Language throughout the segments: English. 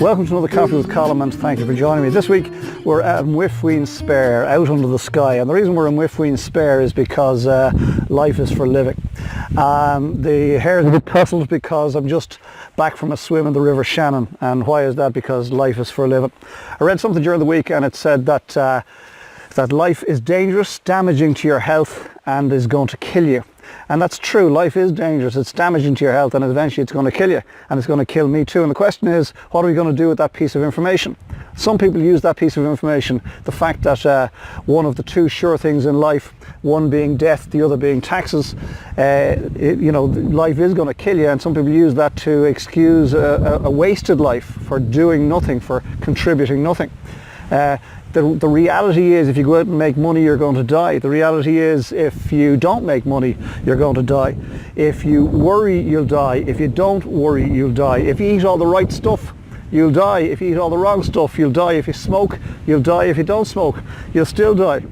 Welcome to another Coffee with Colm, and thank you for joining me. This week we're at Whiffween Spare, out under the sky, and the reason we're in Whiffween Spare is because life is for living. The hair is a bit tousled because I'm just back from a swim in the River Shannon, and why is that? Because life is for living. I read something during the week and it said that that life is dangerous, damaging to your health, and is going to kill you. And that's true. Life is dangerous, it's damaging to your health, and eventually it's going to kill you, and it's going to kill me too. And the question is, what are we going to do with that piece of information? Some people use that piece of information, the fact that one of the two sure things in life, one being death, the other being taxes, life is going to kill you, and some people use that to excuse a wasted life, for doing nothing, for contributing nothing. The reality is, if you go out and make money, you're going to die. The reality is, if you don't make money, you're going to die. If you worry, you'll die. If you don't worry, you'll die. If you eat all the right stuff, you'll die. If you eat all the wrong stuff, you'll die. If you smoke, you'll die. If you don't smoke, you'll still die.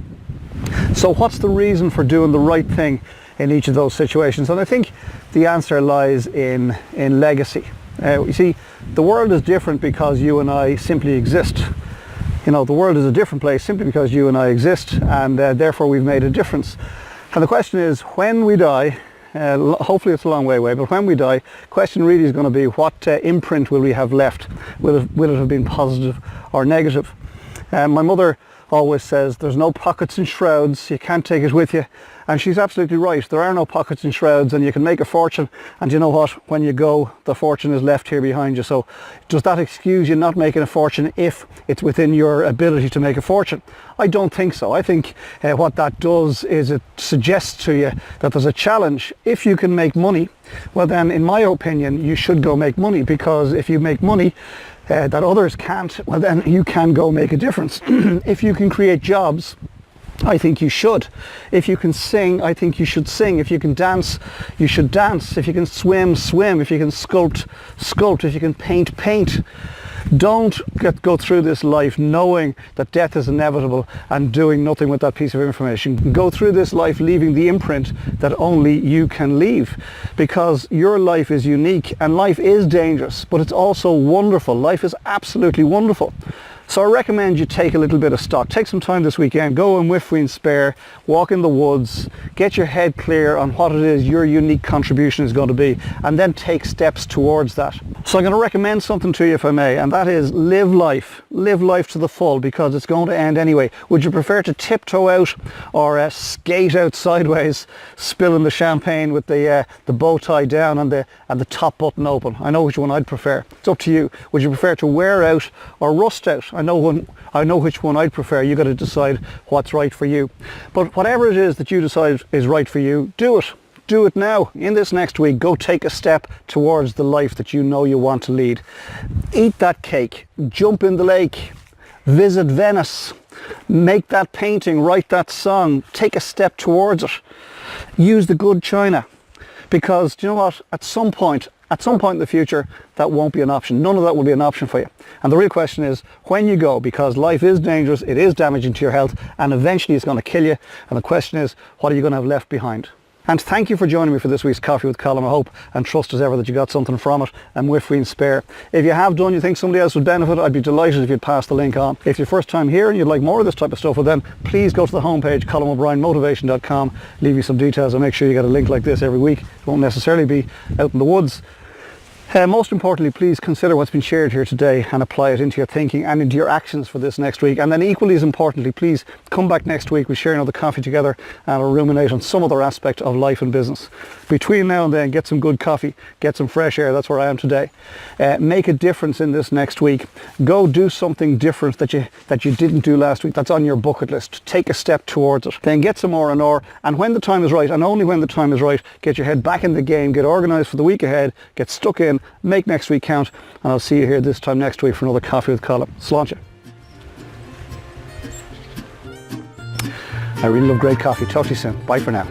So what's the reason for doing the right thing in each of those situations? And I think the answer lies in legacy. You see, the world is different because you and I simply exist. You know, the world is a different place simply because you and I exist, and therefore we've made a difference. And the question is, when we die, hopefully it's a long way away, but when we die, the question really is going to be, what imprint will we have left? Will it have been positive or negative? My mother always says, there's no pockets and shrouds, you can't take it with you. And she's absolutely right. There are no pockets and shrouds, and you can make a fortune, and you know what? When you go, the fortune is left here behind you. So does that excuse you not making a fortune if it's within your ability to make a fortune? I don't think so. I think what that does is it suggests to you that there's a challenge. If you can make money, well then, in my opinion, you should go make money, because if you make money that others can't, well then you can go make a difference. If you can create jobs, I think you should. If you can sing, I think you should sing. If you can dance, you should dance. If you can swim, swim. If you can sculpt, sculpt. If you can paint, paint. Don't go through this life knowing that death is inevitable and doing nothing with that piece of information. Go through this life leaving the imprint that only you can leave, because your life is unique, and life is dangerous, but it's also wonderful. Life is absolutely wonderful. So I recommend you take a little bit of stock. Take some time this weekend, go in Whiffween Spare, walk in the woods, get your head clear on what it is your unique contribution is going to be, and then take steps towards that. So I'm going to recommend something to you, if I may, and that is live life to the full, because it's going to end anyway. Would you prefer to tiptoe out or skate out sideways, spilling the champagne with the bow tie down and the top button open? I know which one I'd prefer. It's up to you. Would you prefer to wear out or rust out? I know which one I'd prefer. You got to decide what's right for you. But whatever it is that you decide is right for you, do it. Do it now. In this next week, go take a step towards the life that you know you want to lead. Eat that cake, jump in the lake, visit Venice, make that painting, write that song, take a step towards it. Use the good china, because do you know what? At some point in the future, that won't be an option. None of that will be an option for you. And the real question is, when you go, because life is dangerous, it is damaging to your health, and eventually it's going to kill you. And the question is, what are you going to have left behind? And thank you for joining me for this week's Coffee with Colm. I hope and trust as ever that you got something from it, and Whiffween Spare. If you have done, you think somebody else would benefit, I'd be delighted if you'd pass the link on. If you're first time here and you'd like more of this type of stuff, well then please go to the homepage, ColmO'BrienMotivation.com, leave me some details, and make sure you get a link like this every week. It won't necessarily be out in the woods. Most importantly, please consider what's been shared here today and apply it into your thinking and into your actions for this next week. And then equally as importantly, please come back next week. We'll share another coffee together and we'll ruminate on some other aspect of life and business. Between now and then, get some good coffee, get some fresh air. That's where I am today. Make a difference in this next week. Go do something different that you didn't do last week. That's on your bucket list. Take a step towards it. Then get some R&R, and when the time is right, and only when the time is right, get your head back in the game, get organised for the week ahead, get stuck in, make next week count, and I'll see you here this time next week for another Coffee with Colm. Sláinte. I really love great coffee. Talk to you soon. Bye for now.